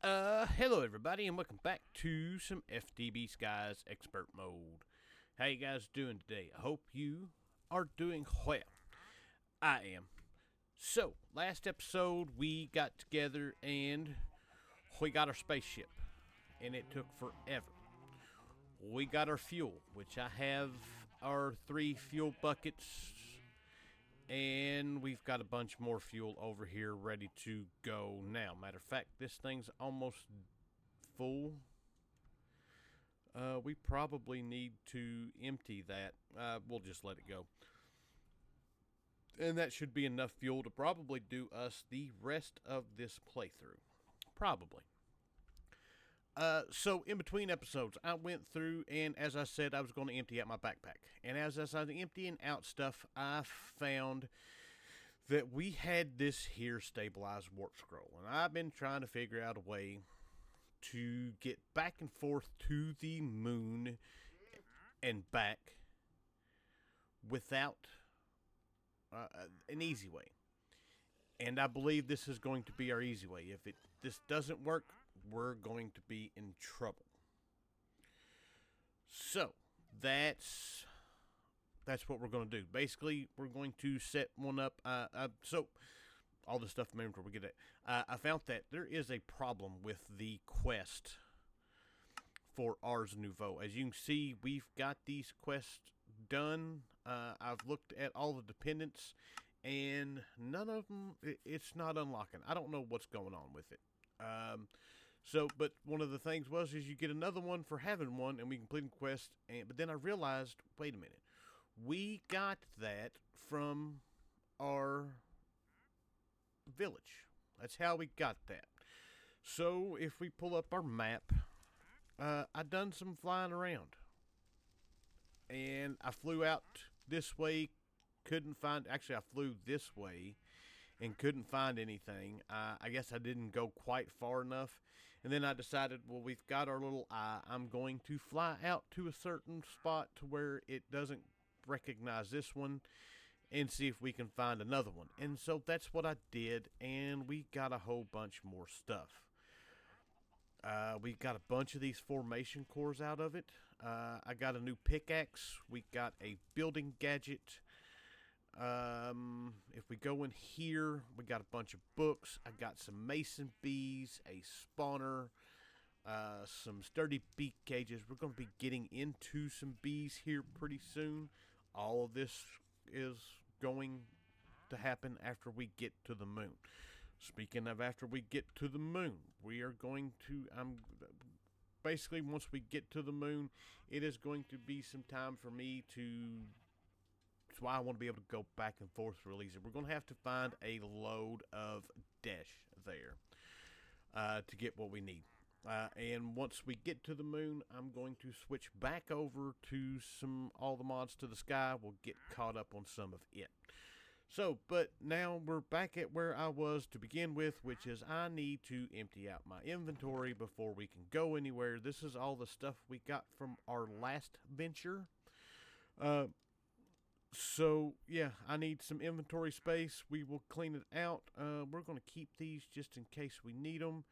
Hello everybody, and welcome back to some FTB Skies Expert Mode. How you guys doing today? I hope you are doing well. I am. So, last episode we got together and we got our spaceship, and it took forever. We got our fuel, which I have our 3 fuel buckets, and we've got a bunch more fuel over here ready to go now. Matter of fact, this thing's almost full. We probably need to empty that. We'll just let it go. And that should be enough fuel to probably do us the rest of this playthrough. Probably. So in between episodes, I went through, and as I said, I was going to empty out my backpack. And as I was emptying out stuff, I found that we had this here stabilized warp scroll. And I've been trying to figure out a way to get back and forth to the moon and back without an easy way. And I believe this is going to be our easy way. If this doesn't work, we're going to be in trouble. So, that's what we're going to do. Basically, we're going to set one up. So, all the stuff in my inventory, we get it. I found that there is a problem with the quest for Ars Nouveau. As you can see, we've got these quests done. I've looked at all the dependents, and none of them, it's not unlocking. I don't know what's going on with it. But one of the things is you get another one for having one, and we complete the quest. But then I realized, wait a minute, we got that from our village. That's how we got that. So if we pull up our map, I done some flying around, and I flew out this way. I flew this way and couldn't find anything. I guess I didn't go quite far enough. And then I decided, well, we've got our little eye. I'm going to fly out to a certain spot to where it doesn't recognize this one and see if we can find another one. And so that's what I did, and we got a whole bunch more stuff. We got a bunch of these formation cores out of it. I got a new pickaxe. We got a building gadget. If we go in here, we got a bunch of books. I got some mason bees, a spawner, some sturdy beak cages. We're going to be getting into some bees here pretty soon. All of this is going to happen after we get to the moon. Speaking of after we get to the moon, we are going to, basically once we get to the moon, it is going to be some time for me to, that's why I want to be able to go back and forth real easy. We're going to have to find a load of dash there to get what we need. And once we get to the moon, I'm going to switch back over to all the mods to the sky. We'll get caught up on some of it. So, but now we're back at where I was to begin with, which is I need to empty out my inventory before we can go anywhere. This is all the stuff we got from our last venture. So, yeah, I need some inventory space. We will clean it out. We're going to keep these just in case we need them.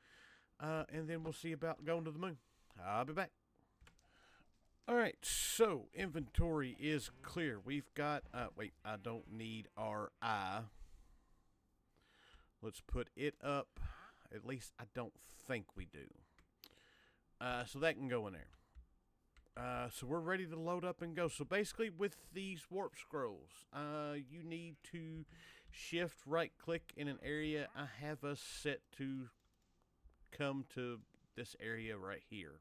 And then we'll see about going to the moon. I'll be back. Alright, so inventory is clear. We've got, wait, I don't need our eye. Let's put it up. At least I don't think we do. So that can go in there. So we're ready to load up and go. So basically with these warp scrolls, you need to shift right click in an area. I have us set to come to this area right here.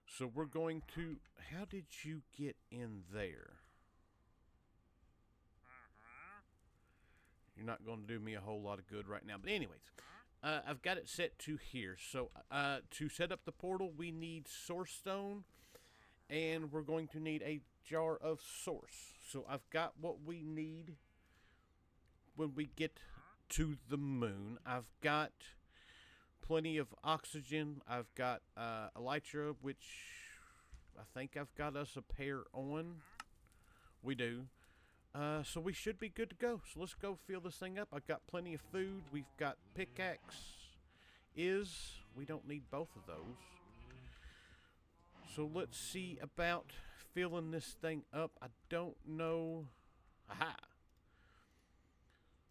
So we're going to, how did you get in there? You're not going to do me a whole lot of good right now. But anyways, I've got it set to here. So to set up the portal, we need source stone. And we're going to need a jar of source. So I've got what we need when we get to the moon. I've got plenty of oxygen. I've got elytra, which I think I've got us a pair on. We do. So we should be good to go. So let's go fill this thing up. I've got plenty of food. We've got pickaxe. We don't need both of those. So let's see about filling this thing up. I don't know. Aha.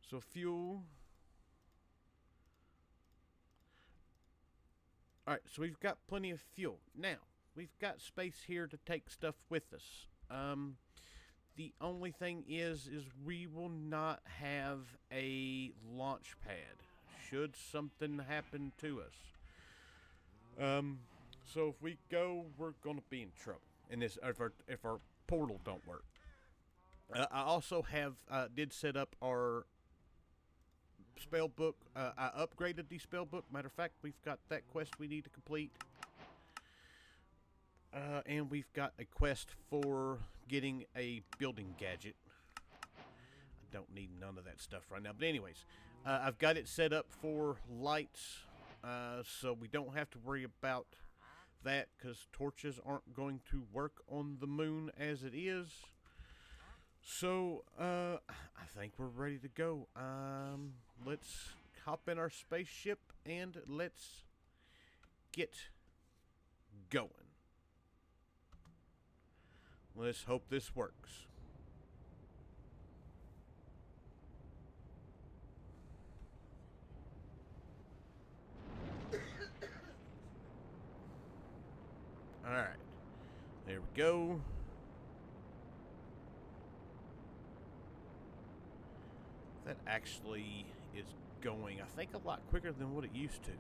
So fuel. Alright, so we've got plenty of fuel. Now, we've got space here to take stuff with us. The only thing is we will not have a launch pad should something happen to us. So if we go, we're gonna be in trouble. And this, if our portal don't work. I also have did set up our spell book. I upgraded the spell book. Matter of fact, we've got that quest we need to complete. And we've got a quest for getting a building gadget. I don't need none of that stuff right now. But anyways, I've got it set up for lights. So we don't have to worry about that because torches aren't going to work on the moon as it is. So, I think we're ready to go. Let's hop in our spaceship and let's get going. Let's hope this works. Alright. There we go. That actually is going, I think, a lot quicker than what it used to.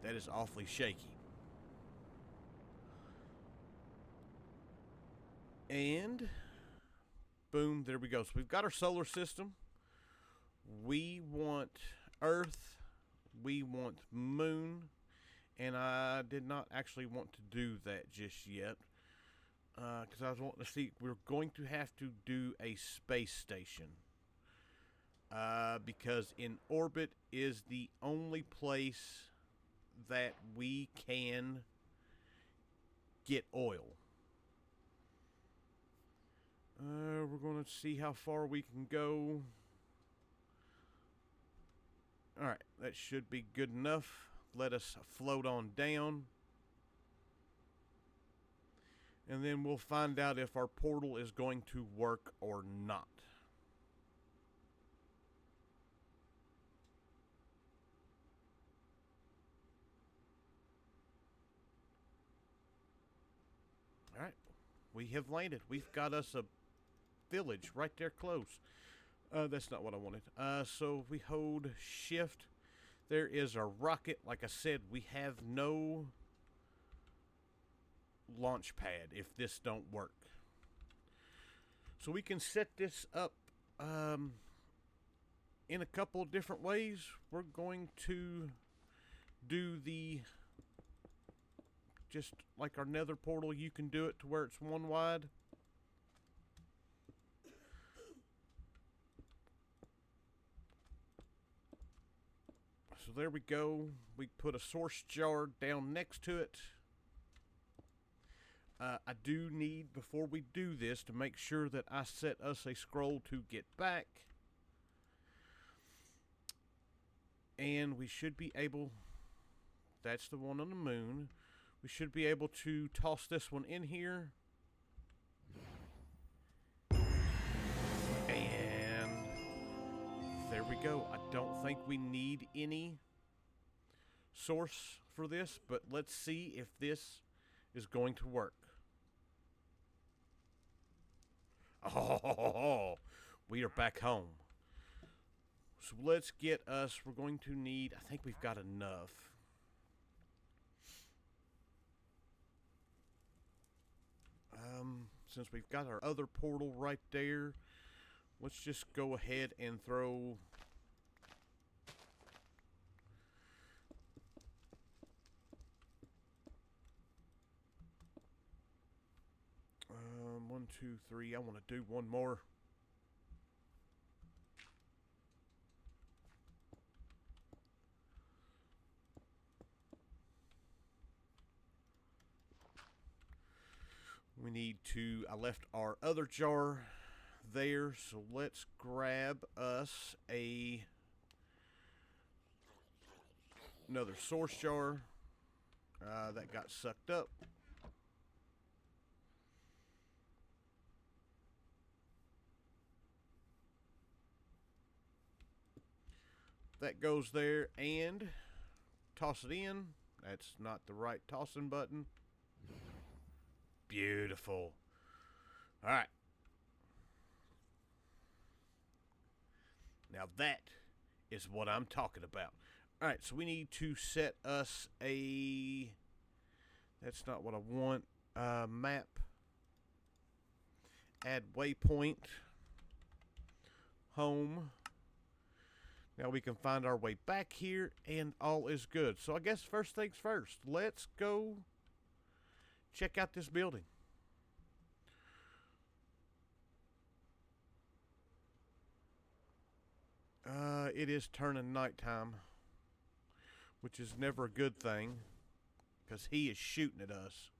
That is awfully shaky. And boom, there we go. So we've got our solar system. We want Earth. We want Moon. And I did not actually want to do that just yet. Because I was wanting to see, we're going to have to do a space station. Because in orbit is the only place that we can get oil. We're going to see how far we can go. Alright, that should be good enough. Let us float on down. And then we'll find out if our portal is going to work or not. Alright, we have landed. We've got us a village right there close. That's not what I wanted. So we hold shift. There is a rocket. Like I said, we have no launch pad if this don't work. So we can set this up in a couple of different ways. We're going to do the, just like our nether portal, you can do it to where it's one wide. So there we go. We put a source jar down next to it. I do need, before we do this, to make sure that I set us a scroll to get back. And we should be able, that's the one on the moon. We should be able to toss this one in here. And there we go. I don't think we need any source for this, but let's see if this is going to work. Oh, we are back home. So let's get us, we're going to need, I think we've got enough. Since we've got our other portal right there, let's just go ahead and throw one, two, three. I want to do one more. We need to, I left our other jar there, so let's grab us another source jar. That got sucked up. That goes there, and toss it in. That's not the right tossing button. Beautiful. All right. Now that is what I'm talking about. All right, so we need to set us a... That's not what I want. Map. Add waypoint. Home. Now we can find our way back here, and all is good. So I guess first things first. Let's go check out this building. It is turning nighttime, which is never a good thing, because he is shooting at us.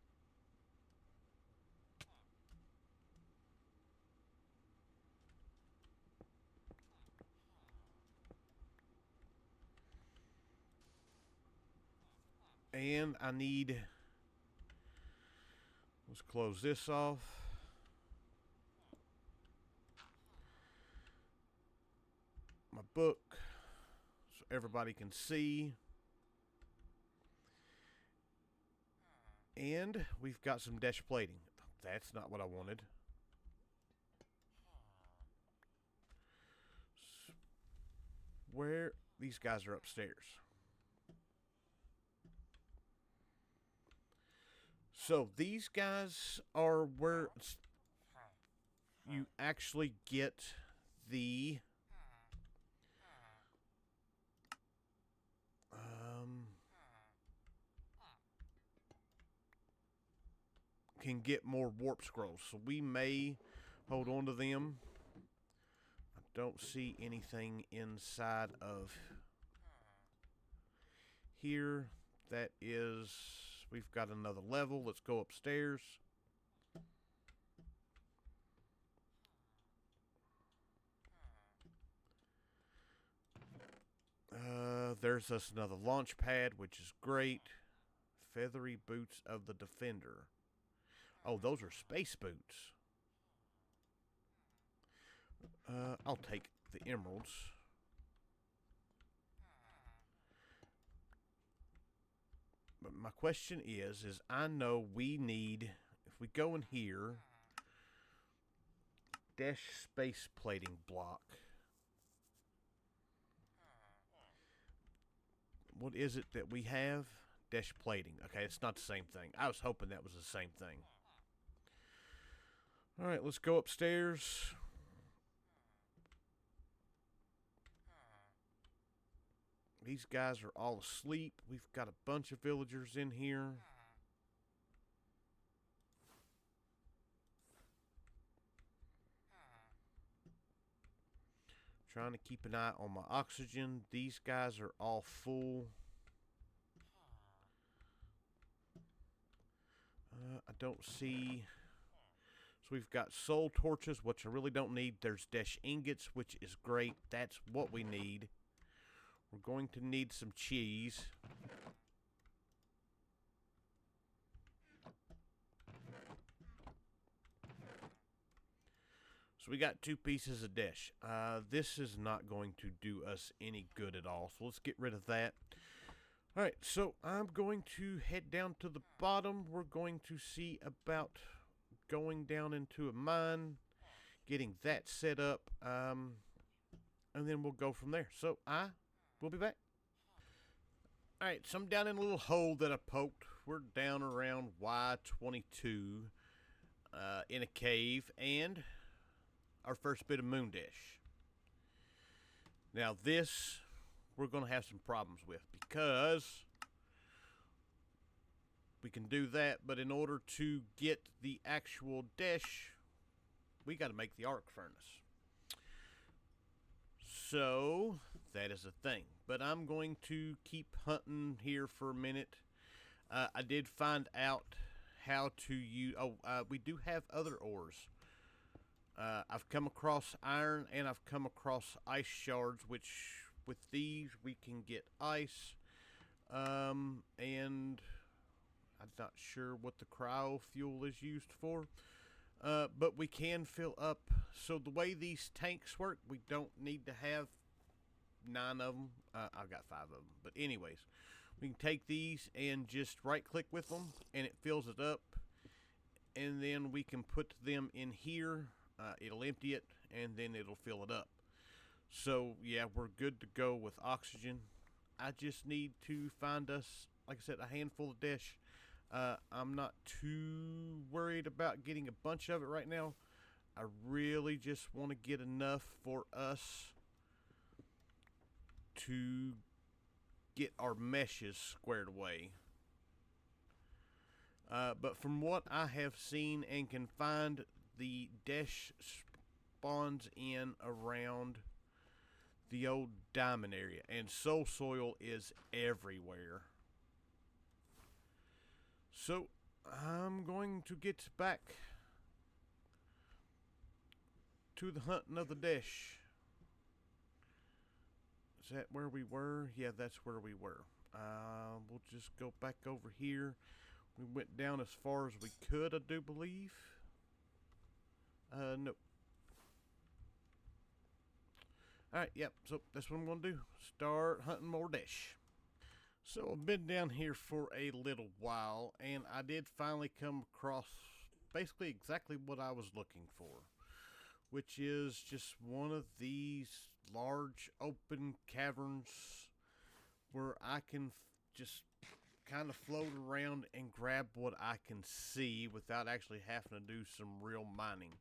And I need... Let's close this off. My book, so everybody can see. And we've got some dash plating. That's not what I wanted. Where? These guys are upstairs. So these guys are where you actually get the can get more warp scrolls. So we may hold on to them. I don't see anything inside of here. That is... We've got another level. Let's go upstairs. There's us another launch pad, which is great. Feathery boots of the Defender. Oh, those are space boots. I'll take the emeralds. But my question is I know we need, if we go in here, dash space plating block. What is it that we have? Dash plating. Okay, it's not the same thing. I was hoping that was the same thing. All right, let's go upstairs. These guys are all asleep. We've got a bunch of villagers in here. Trying to keep an eye on my oxygen. These guys are all full. I don't see... So we've got soul torches, which I really don't need. There's dash ingots, which is great. That's what we need. We're going to need some cheese. So we got 2 pieces of dash. This is not going to do us any good at all. So let's get rid of that. Alright, so I'm going to head down to the bottom. We're going to see about going down into a mine, getting that set up, and then we'll go from there. So we'll be back. Alright, so I'm down in a little hole that I poked. We're down around Y22 in a cave, and our first bit of moon dash. Now this we're going to have some problems with, because we can do that, but in order to get the actual dash, we got to make the arc furnace. So that is a thing, but I'm going to keep hunting here for a minute. I did find out how to use... we do have other ores. I've come across iron and I've come across ice shards, which with these we can get ice. And I'm not sure what the cryo fuel is used for. But we can fill up. So the way these tanks work, we don't need to have 9 of them. I've got 5 of them. But anyways, we can take these and just right click with them and it fills it up. And then we can put them in here. It'll empty it and then it'll fill it up. So yeah, we're good to go with oxygen. I just need to find us, like I said, a handful of dish. I'm not too worried about getting a bunch of it right now. I really just want to get enough for us to get our meshes squared away. But from what I have seen and can find, the dish spawns in around the old diamond area, and soul soil is everywhere. So I'm going to get back to the hunting of the dish. Is that where we were? Yeah, that's where we were. We'll just go back over here. We went down as far as we could, I do believe. Nope. Alright, yep, so that's what I'm going to do. Start hunting more dish. So I've been down here for a little while, and I did finally come across basically exactly what I was looking for, which is just one of these large open caverns where I can just kind of float around and grab what I can see without actually having to do some real mining.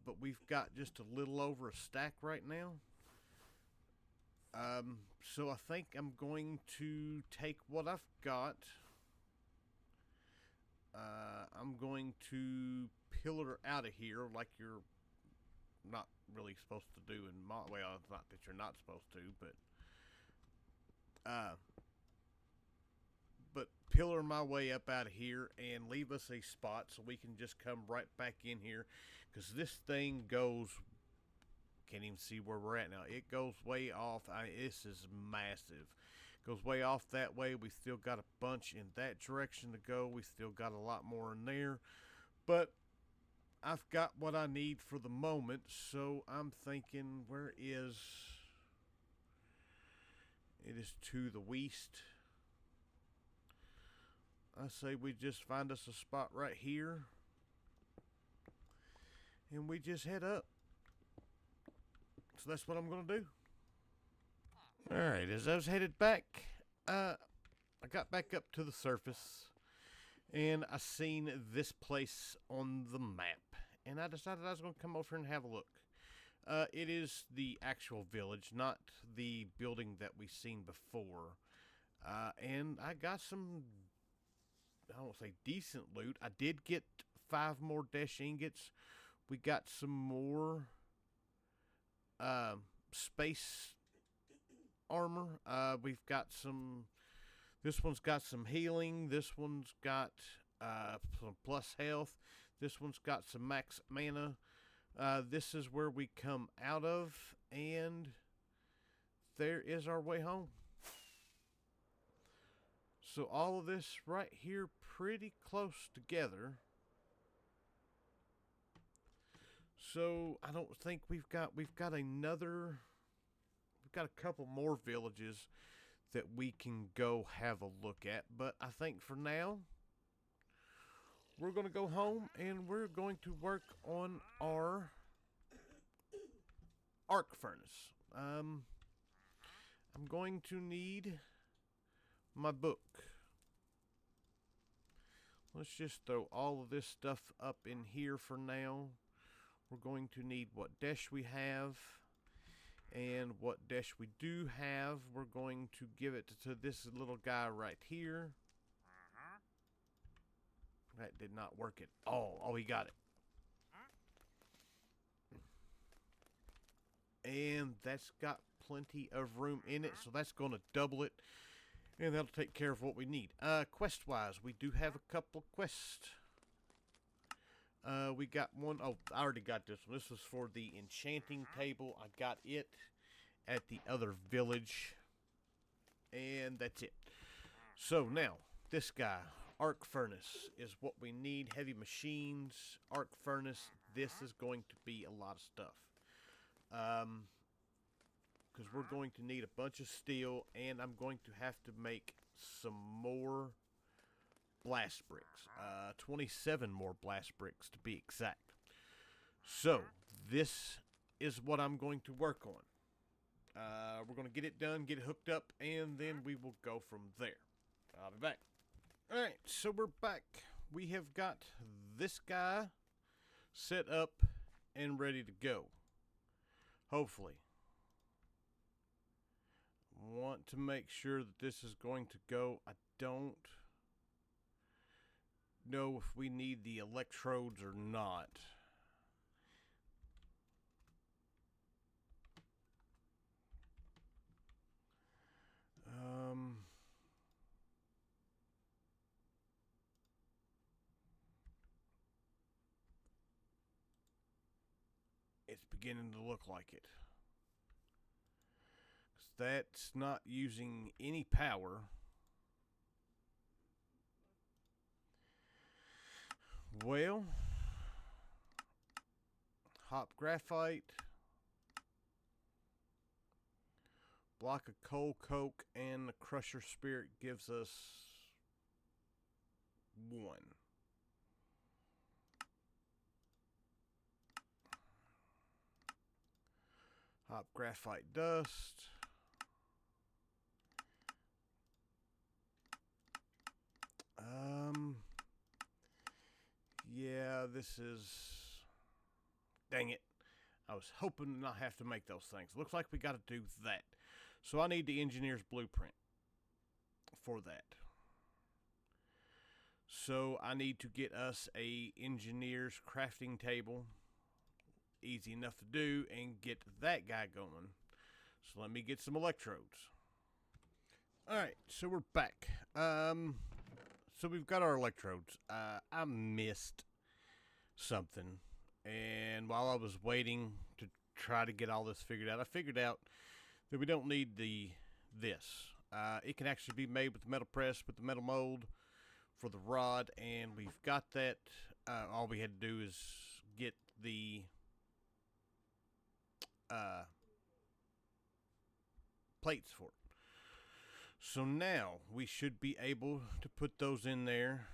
But we've got just a little over a stack right now. So I think I'm going to take what I've got. I'm going to pillar out of here like you're not really supposed to do in mod. Well, it's not that you're not supposed to, but pillar my way up out of here and leave us a spot so we can just come right back in here, because this thing goes, can't even see where we're at now. It goes way off. This is massive. Goes way off that way. We still got a bunch in that direction to go. We still got a lot more in there, but I've got what I need for the moment. So I'm thinking, where is it? Is to the west. I say we just find us a spot right here and we just head up. So that's what I'm going to do. Alright, as I was headed back, I got back up to the surface and I seen this place on the map. And I decided I was going to come over here and have a look. It is the actual village, not the building that we seen before. And I got some, I don't say decent loot. I did get 5 more dash ingots. We got some more space armor. We've got some, this one's got some healing. This one's got some plus health. This one's got some max mana. This is where we come out of, and there is our way home. So all of this right here pretty close together. So I don't think we've got a couple more villages that we can go have a look at, but I think for now we're going to go home and we're going to work on our arc furnace. I'm going to need my book. Let's just throw all of this stuff up in here for now. We're going to need what dash we have, and what dash we do have, we're going to give it to this little guy right here. That did not work at all. Oh, he got it. And that's got plenty of room in it, so that's going to double it. And that'll take care of what we need. Quest-wise, we do have a couple quests. We got one. Oh, I already got this one. This was for the enchanting table. I got it at the other village. And that's it. So now, this guy, arc furnace, is what we need. Heavy machines, arc furnace. This is going to be a lot of stuff. Because we're going to need a bunch of steel, and I'm going to have to make some more blast bricks. 27 more blast bricks to be exact. So, this is what I'm going to work on. We're going to get it done, get it hooked up, and then we will go from there. I'll be back. Alright, so we're back. We have got this guy set up and ready to go. Hopefully. Want to make sure that this is going to go. I don't know if we need the electrodes or not. It's beginning to look like it. 'Cause that's not using any power. Well, hop graphite, block of coal coke, and the crusher spirit gives us 1. Hop graphite dust. Yeah, this is... Dang it. I was hoping to not have to make those things. Looks like we got to do that. So I need the engineer's blueprint for that. So I need to get us a engineer's crafting table. Easy enough to do, and get that guy going. So let me get some electrodes. Alright, so we're back. So we've got our electrodes. I missed something. And while I was waiting to try to get all this figured out, I figured out that we don't need this. It can actually be made with the metal press, with the metal mold for the rod, and we've got that. All we had to do is get the plates for it. So now we should be able to put those in there.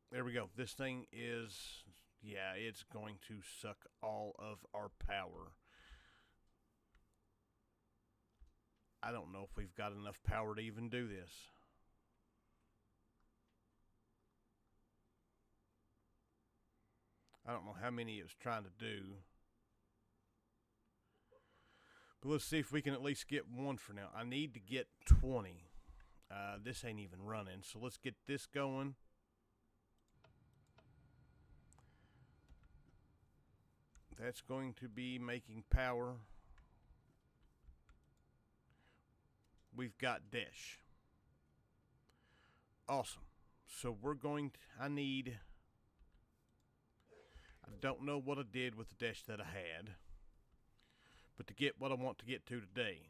There we go. This thing is, yeah, it's going to suck all of our power. I don't know if we've got enough power to even do this. I don't know how many it was trying to do. But let's see if we can at least get one for now. I need to get 20. This ain't even running. So let's get this going. That's going to be making power. We've got dash. Awesome. So we're going to, I don't know what I did with the dash that I had, but to get what I want to get to today,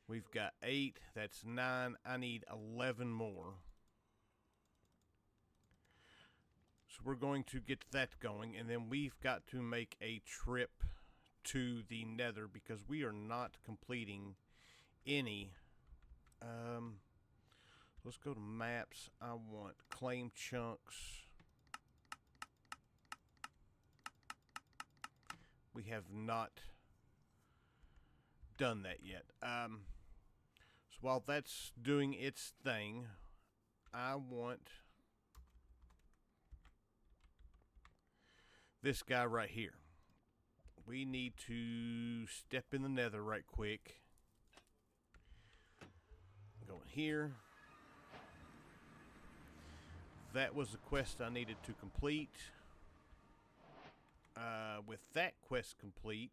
we've got 8, that's 9, I need 11 more. So we're going to get that going, and then we've got to make a trip to the nether because we are not completing any. Let's go to maps. I want claim chunks. We have not done that yet. So while that's doing its thing, I want this guy right here. We need to step in the nether right quick. Going here. That was the quest I needed to complete. with that quest complete,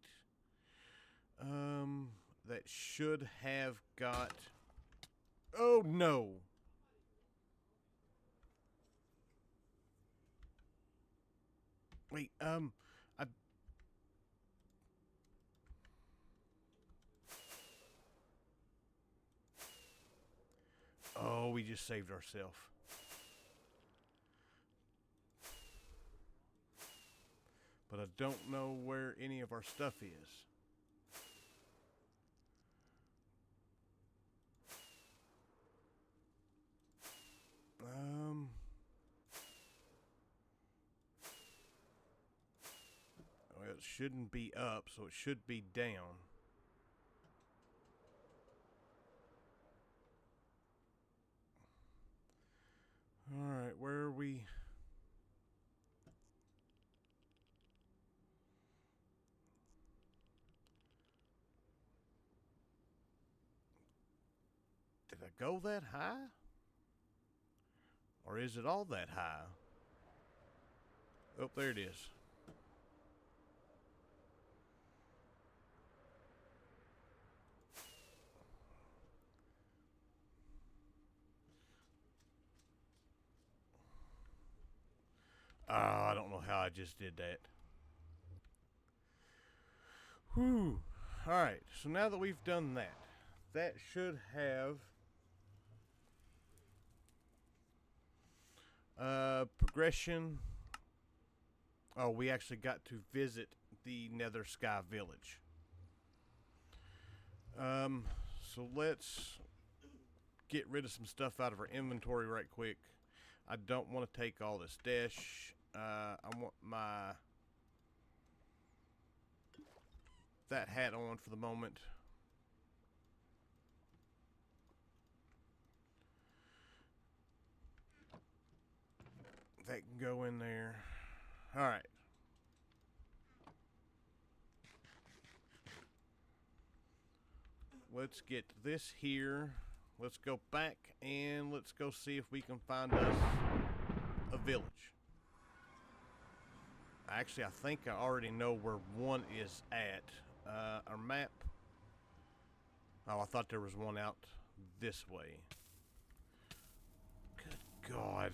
that should have got... Oh, no. Wait, I... Oh, we just saved ourselves. But I don't know where any of our stuff is. Well, it shouldn't be up, so it should be down. Alright, where are we? Did I go that high? Or is it all that high? Oh, there it is. Oh, I don't know how I just did that. Whew. Alright, so now that we've done that, that should have progression. Oh, we actually got to visit the Nether Sky Village. So let's get rid of some stuff out of our inventory right quick. I don't want to take all this dash. I want that hat on for the moment. That can go in there. All right. Let's get this here. Let's go back and let's go see if we can find us a village. Actually, I think I already know where one is at. Our map. Oh, I thought there was one out this way. Good God.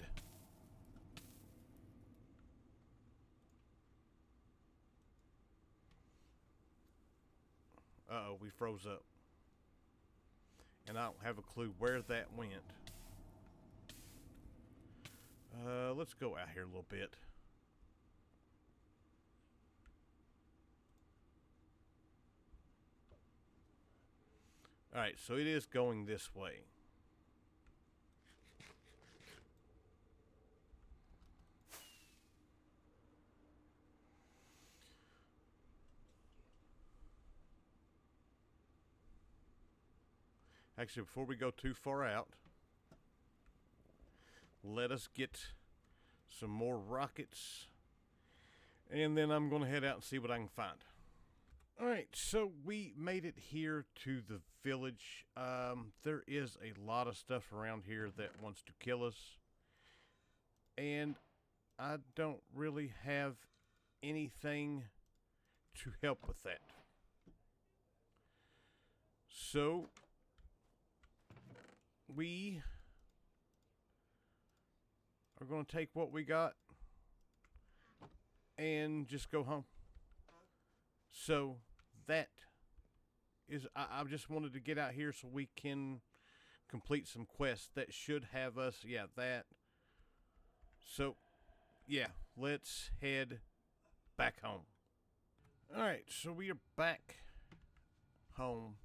Uh-oh, we froze up. And I don't have a clue where that went. Let's go out here a little bit. Alright, so it is going this way. Actually, before we go too far out, let us get some more rockets. And then I'm going to head out and see what I can find. Alright, so we made it here to the village. There is a lot of stuff around here that wants to kill us. And I don't really have anything to help with that. So we are going to take what we got and just go home. So that is, I just wanted to get out here so we can complete some quests that should have us, yeah, that. So, yeah, let's head back home. Alright, so we are back home.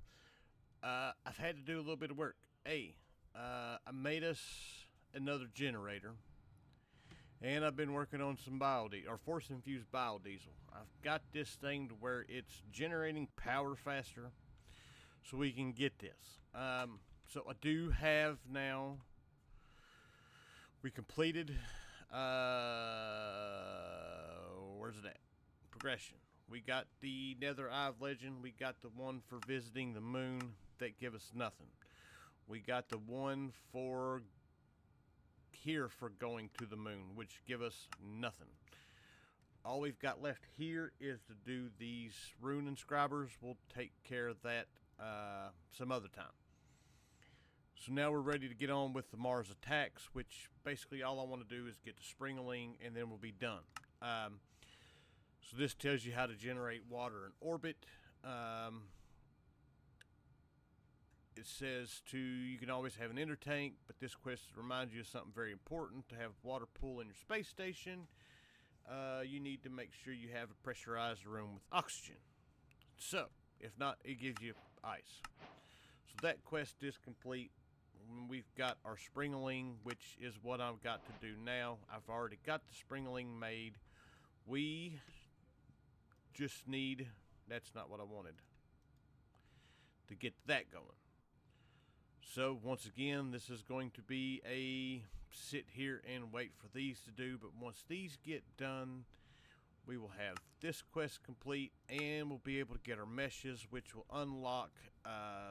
I've had to do a little bit of work. Hey, I made us another generator. And I've been working on some biodiesel, or force-infused biodiesel. I've got this thing to where it's generating power faster, so we can get this. So I do have now, we completed, where's it at? Progression. We got the Nether Eye of Legend. We got the one for visiting the moon that give us nothing. We got the one for here for going to the moon, which give us nothing. All we've got left here is to do these rune inscribers. We'll take care of that some other time. So now we're ready to get on with the Mars attacks, which basically all I want to do is get the Springling and then we'll be done. So this tells you how to generate water in orbit. It says you can always have an inner tank, but this quest reminds you of something very important. To have water pool in your space station, you need to make sure you have a pressurized room with oxygen. So, if not, it gives you ice. So that quest is complete. We've got our Springling, which is what I've got to do now. I've already got the Springling made. We just need, that's not what I wanted, to get that going. So once again, this is going to be a sit here and wait for these to do, but once these get done, we will have this quest complete and we'll be able to get our meshes, which will unlock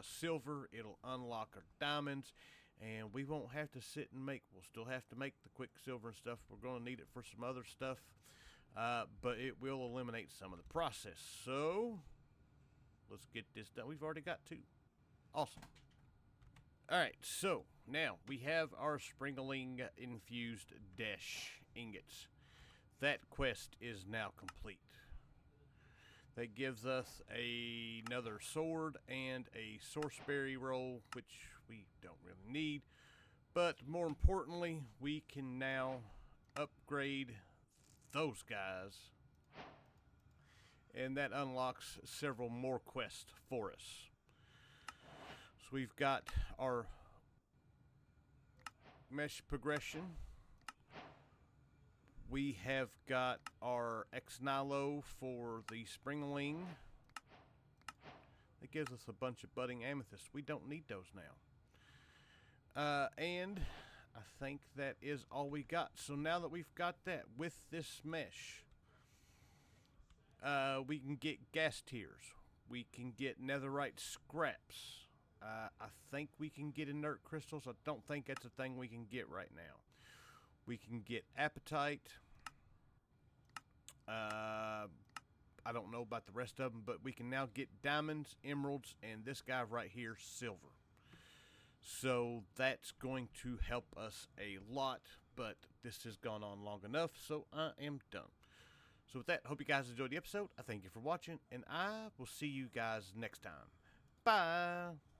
silver, it'll unlock our diamonds, and we won't have to sit and we'll still have to make the quicksilver and stuff. We're going to need it for some other stuff, but it will eliminate some of the process. So let's get this done. We've already got 2. Awesome. Alright, so now we have our Springling infused dash ingots. That quest is now complete. That gives us another sword and a sourceberry roll, which we don't really need. But more importantly, we can now upgrade those guys. And that unlocks several more quests for us. So we've got our mesh progression. We have got our Ex-Nihilo for the Springling. That gives us a bunch of budding amethysts. We don't need those now. And I think that is all we got. So now that we've got that with this mesh, we can get gas tiers. We can get netherite scraps. I think we can get inert crystals. I don't think that's a thing we can get right now. We can get apatite. I don't know about the rest of them, but we can now get diamonds, emeralds, and this guy right here, silver. So that's going to help us a lot, but this has gone on long enough, so I am done. So with that, hope you guys enjoyed the episode. I thank you for watching, and I will see you guys next time. Bye!